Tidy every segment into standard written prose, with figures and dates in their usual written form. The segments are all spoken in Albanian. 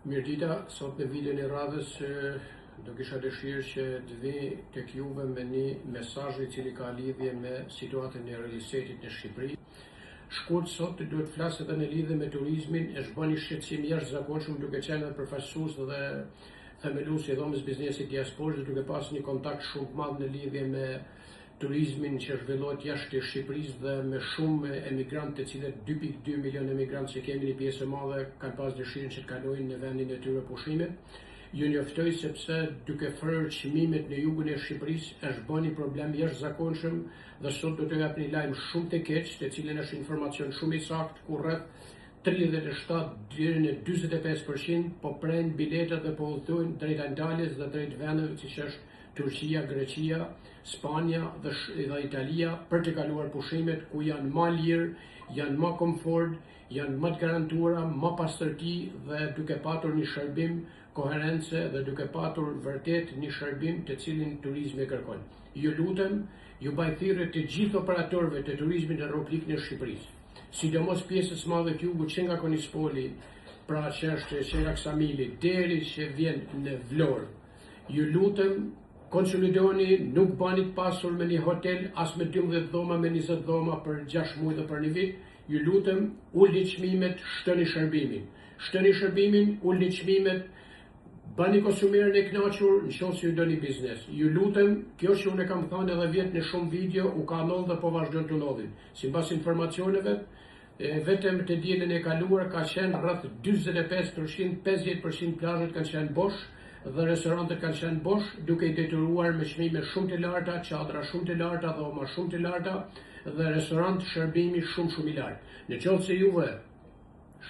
Mirëdita, sot në videon e radhës do kisha dëshirë që të vi tek juve me një mesazh I cili ka lidhje me situatën e real estate-it në Shqipëri. Shkurt sot duhet flas edhe në lidhje me turizmin, është bën një shqetësim jashtëzakonshëm duke qenë përfaqësues dhe themelues I dhomës biznesit diasporës, duke pas një kontakt shumë të madh në lidhje me turizmin që zhvillohet jashtë Shqipërisë dhe me shumë emigrantë, të cilët 2.2 milion emigrantë që kemi një pjesë e madhe kanë pas dëshirën që të kalojnë në vendin e tyre pushime. Ju njoftoj sepse duke fryrë çmimet në jugun e Shqipërisë është bën një problem jashtëzakonshëm dhe sot do t'ju jap një lajm shumë të keq, të cilën është informacion shumë I saktë, ku rreth 37 deri në 45% po prenë biletat dhe po udhtojnë drejt Antalës dhe drejt vendeve siç është Turqia, Greqia, Spanja dhe Italia për të kaluar pushimet ku janë më lirë, janë më komfort, janë më të garantuara, më pastërti dhe duke patur një shërbim koherence dhe duke patur vërtet një shërbim të cilin turizmi kërkon. Ju lutem, ju baj thirrje të gjithë operatorëve të turizmit aeroplik në Shqipërisë, sidomos pjesës së madhe të jugut që nga Konispoli, pra që është Qera Ksamili, deri që vjen në Vlorë. Ju lutem, konsolidoni, nuk bani të pasur me një hotel as me 12 dhoma, me 20 dhoma për 6 muaj dhe për një vit. Ju lutem, ulni çmimet, shtoni shërbimin. Shtoni shërbimin, ulni çmimet, bani konsumerin e kënaqur nëse ju doni biznes. Ju lutem, kjo që unë kam thënë edhe vjet në shumë video u ka ndodhur dhe po vazhdon të ndodhin. Sipas informacioneve, vetëm të dielën e kaluar ka qenë rreth 45%, 50% plazhet kanë qenë bosh dhe restorantet kanë qenë bosh, duke I detyruar me çmime shumë të larta, çadra shumë të larta, dhoma shumë të larta dhe restorant shërbimi shumë I lartë. Në qoftë se juve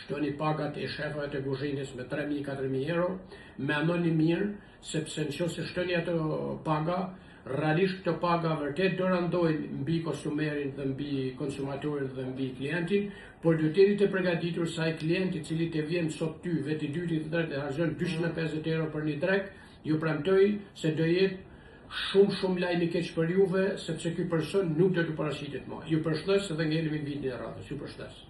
shtoni pagat e shefave të kuzhinës me 3.000-4.000 euro, mendoni mirë, sepse nëse shtoni ato paga, realisht këto paga vërtet do randojnë mbi konsumerin dhe mbi konsumatorin dhe mbi klientin, por duhet të jeni të përgatitur sa I klienti I cili të vjen sot ty, veti dyti të tretë harxhon 250 euro për një drek, ju premtoj se do jetë shumë lajm I keq për juve, sepse ky person nuk do të paraqiten më. Ju përshëndes dhe ngelemi në videon e radhës. Ju përshëndes.